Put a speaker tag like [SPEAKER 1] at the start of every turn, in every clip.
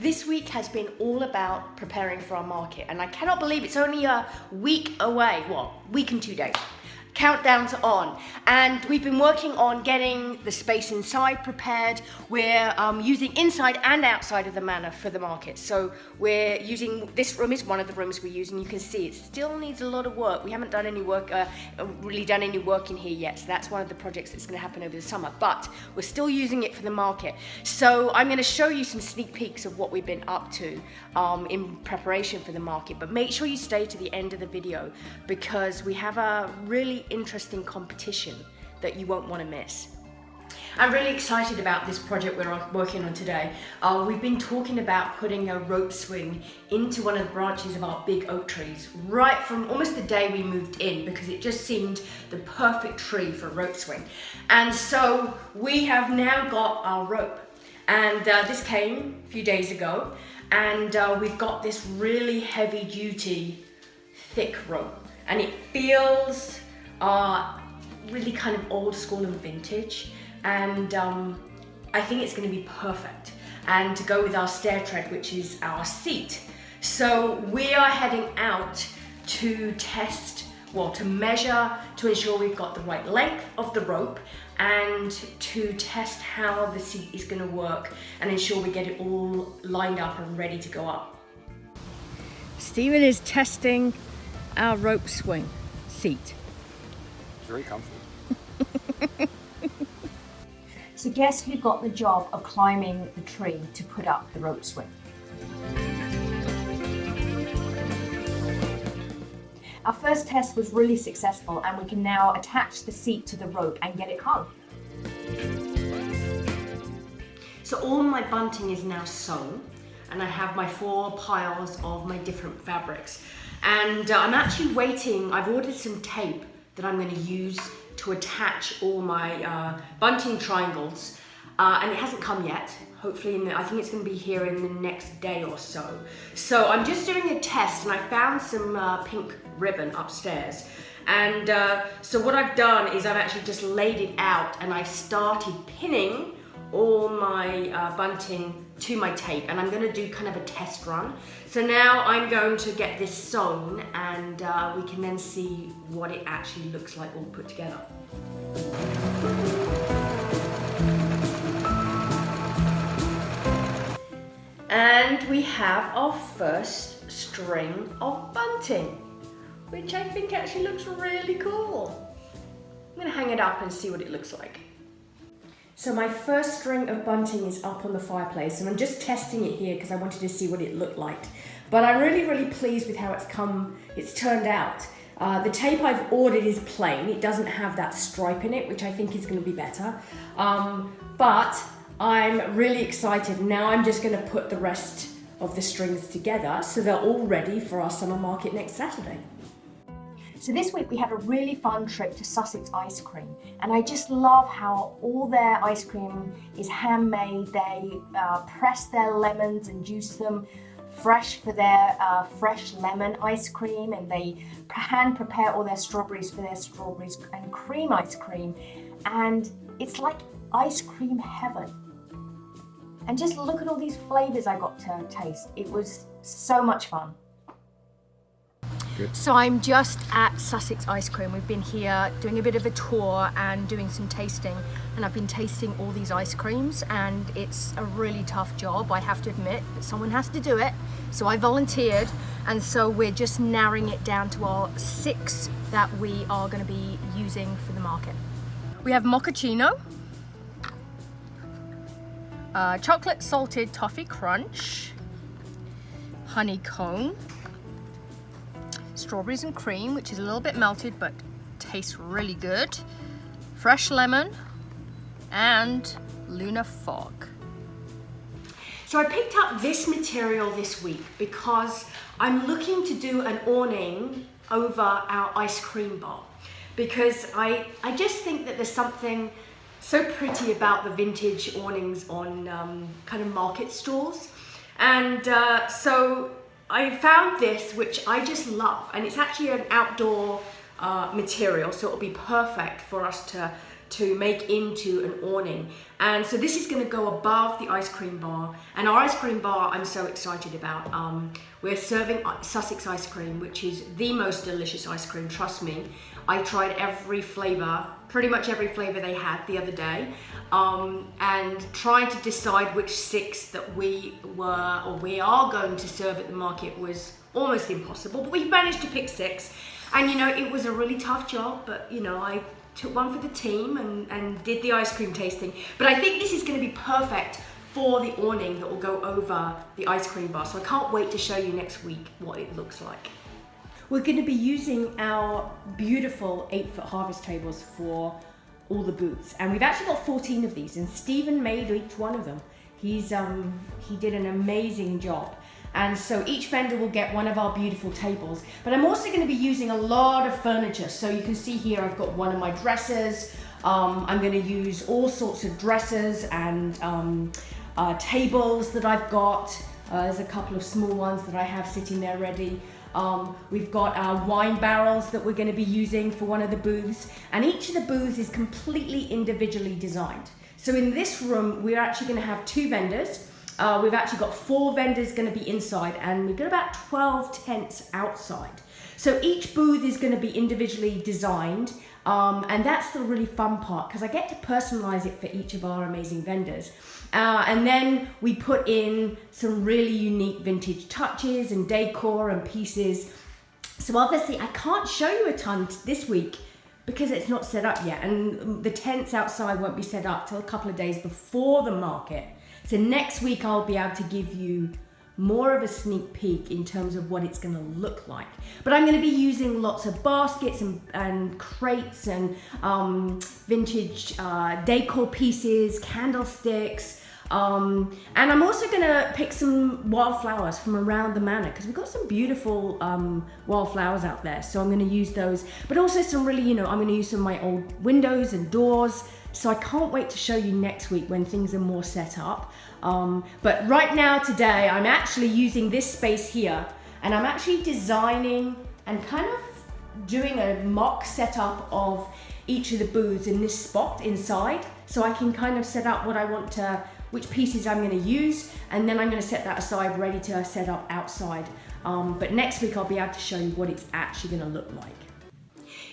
[SPEAKER 1] This week has been all about preparing for our market, and I cannot believe it's only a week away. Well, week and 2 days. Countdown's on, and we've been working on getting the space inside prepared. We're using inside and outside of the manor for the market. So we're using, this room is one of the rooms we're using. You can see it still needs a lot of work. We haven't done any work, really done any work in here yet. So that's one of the projects that's going to happen over the summer, but we're still using it for the market. So I'm going to show you some sneak peeks of what we've been up to in preparation for the market, but make sure you stay to the end of the video because we have a really interesting competition that you won't want to miss. I'm really excited about this project we're working on today. We've been talking about putting a rope swing into one of the branches of our big oak trees right from almost the day we moved in, because it just seemed the perfect tree for a rope swing. And so we have now got our rope, and this came a few days ago, and we've got this really heavy duty thick rope, and it feels really kind of old school and vintage, and I think it's going to be perfect and to go with our stair tread, which is our seat. So we are heading out to test, well, to measure, to ensure we've got the right length of the rope, and to test how the seat is going to work and ensure we get it all lined up and ready to go up. Stephen is testing our rope swing seat.
[SPEAKER 2] Very comfortable.
[SPEAKER 3] So guess who got the job of climbing the tree to put up the rope swing? Our first test was really successful, and we can now attach the seat to the rope and get it hung.
[SPEAKER 1] So all my bunting is now sewn, and I have my 4 piles of my different fabrics. And I'm actually waiting, I've ordered some tape that I'm going to use to attach all my bunting triangles, and it hasn't come yet. Hopefully, I think it's going to be here in the next day or so. So I'm just doing a test, and I found some pink ribbon upstairs. And so what I've done is I've actually just laid it out, and I've started pinning all my bunting to my tape, and I'm going to do kind of a test run. So now I'm going to get this sewn, and we can then see what it actually looks like all put together. And we have our first string of bunting, which I think actually looks really cool. I'm going to hang it up and see what it looks like. So my first string of bunting is up on the fireplace, and I'm just testing it here because I wanted to see what it looked like. But I'm really pleased with how it's turned out. The tape I've ordered is plain. It doesn't have that stripe in it, which I think is going to be better. But I'm really excited. Now I'm just going to put the rest of the strings together so they're all ready for our summer market next Saturday.
[SPEAKER 3] So this week we had a really fun trip to Sussex Ice Cream, and I just love how all their ice cream is handmade. They press their lemons and juice them fresh for their fresh lemon ice cream, and they hand prepare all their strawberries for their strawberries and cream ice cream, and it's like ice cream heaven. And just look at all these flavors I got to taste. It was so much fun.
[SPEAKER 1] Good. So I'm just at Sussex Ice Cream. We've been here doing a bit of a tour and doing some tasting, and I've been tasting all these ice creams, and it's a really tough job, I have to admit, but someone has to do it. So I volunteered, and so we're just narrowing it down to our 6 that we are going to be using for the market. We have mochaccino, chocolate salted toffee crunch, honeycomb, strawberries and cream, which is a little bit melted but tastes really good, fresh lemon, and Luna fog. So I picked up this material this week because I'm looking to do an awning over our ice cream bar, because I just think that there's something so pretty about the vintage awnings on kind of market stalls. And so I found this, which I just love, and it's actually an outdoor material, so it'll be perfect for us to to make into an awning. And so this is going to go above the ice cream bar. And our ice cream bar, I'm so excited about. We're serving Sussex Ice Cream, which is the most delicious ice cream, trust me. I tried every flavor, pretty much every flavor they had the other day, and trying to decide which 6 that we are going to serve at the market was almost impossible, but we managed to pick 6. And you know, it was a really tough job, but you know, I took one for the team and did the ice cream tasting. But I think this is going to be perfect for the awning that will go over the ice cream bar. So I can't wait to show you next week what it looks like. We're going to be using our beautiful 8-foot harvest tables for all the booths. And we've actually got 14 of these, and Stephen made each one of them. He did an amazing job. And so each vendor will get one of our beautiful tables. But I'm also going to be using a lot of furniture. So you can see here I've got one of my dressers. I'm going to use all sorts of dressers and tables that I've got. There's a couple of small ones that I have sitting there ready. We've got our wine barrels that we're going to be using for one of the booths. And each of the booths is completely individually designed. So in this room, we're actually going to have 2 vendors. We've actually got 4 vendors going to be inside, and we've got about 12 tents outside. So each booth is going to be individually designed, and that's the really fun part, because I get to personalize it for each of our amazing vendors. And then we put in some really unique vintage touches and decor and pieces. So obviously I can't show you a ton this week because it's not set up yet, and the tents outside won't be set up till a couple of days before the market. So next week I'll be able to give you more of a sneak peek in terms of what it's going to look like. But I'm going to be using lots of baskets and crates and vintage decor pieces, candlesticks, and I'm also going to pick some wildflowers from around the manor, because we've got some beautiful wildflowers out there. So I'm going to use those, but also some really, you know, I'm going to use some of my old windows and doors. So I can't wait to show you next week when things are more set up. But right now, today, I'm actually using this space here, and I'm actually designing and kind of doing a mock setup of each of the booths in this spot inside. So I can kind of set up what I want to, which pieces I'm going to use, and then I'm going to set that aside ready to set up outside. But next week I'll be able to show you what it's actually going to look like.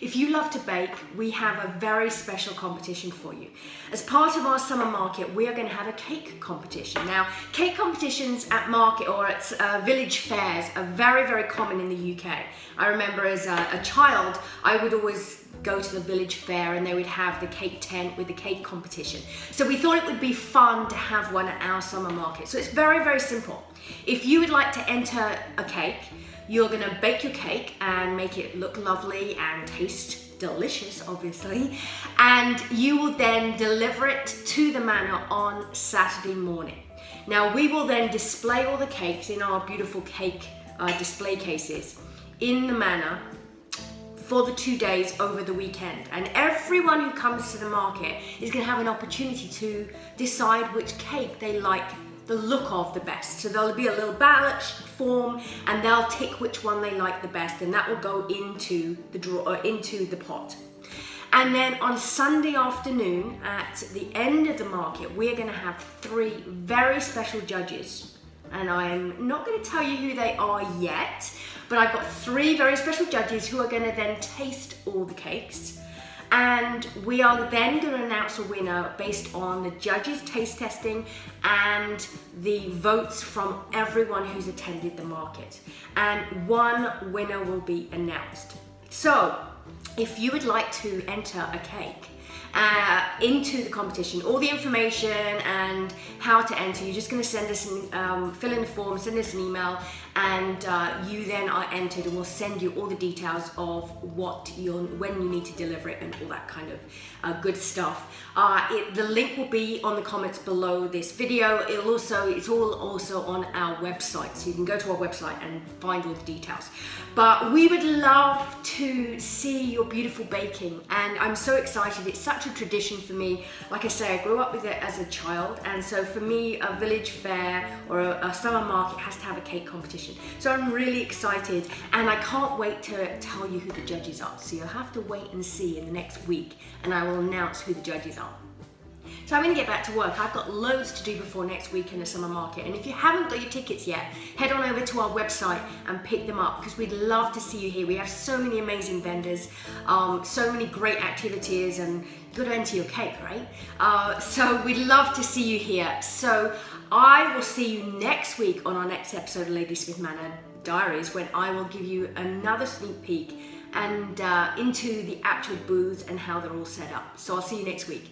[SPEAKER 1] If you love to bake, we have a very special competition for you. As part of our summer market, we are going to have a cake competition. Now, cake competitions at market or at village fairs are very, very common in the UK. I remember as a child, I would always go to the village fair and they would have the cake tent with the cake competition. So we thought it would be fun to have one at our summer market. So it's very, very simple. If you would like to enter a cake, you're gonna bake your cake and make it look lovely and taste delicious, obviously. And you will then deliver it to the manor on Saturday morning. Now, we will then display all the cakes in our beautiful cake display cases in the manor for the 2 days over the weekend. And everyone who comes to the market is gonna have an opportunity to decide which cake they like the look of the best. So there'll be a little ballot form and they'll tick which one they like the best, and that will go into the pot. And then on Sunday afternoon at the end of the market, we're going to have 3 very special judges. And I'm not going to tell you who they are yet, but I've got 3 very special judges who are going to then taste all the cakes. And we are then going to announce a winner based on the judges' taste testing and the votes from everyone who's attended the market. And one winner will be announced. So, if you would like to enter a cake into the competition, all the information and how to enter, you're just going to send us fill in the form, send us an email, and you then are entered, and we'll send you all the details of when you need to deliver it and all that kind of good stuff. The link will be on the comments below this video. It's all also on our website, so you can go to our website and find all the details. But we would love to see your beautiful baking, and I'm so excited. It's such a tradition for for me. Like I say, I grew up with it as a child, and so for me, a village fair or a summer market has to have a cake competition. So I'm really excited, and I can't wait to tell you who the judges are. So you'll have to wait and see in the next week, and I will announce who the judges are. So I'm going to get back to work. I've got loads to do before next week in the summer market, and if you haven't got your tickets yet, head on over to our website and pick them up, because we'd love to see you here. We have so many amazing vendors, so many great activities, and you've got to enter your cake, right? So we'd love to see you here. So I will see you next week on our next episode of Ladysmith Manor Diaries, when I will give you another sneak peek and into the actual booths and how they're all set up. So I'll see you next week.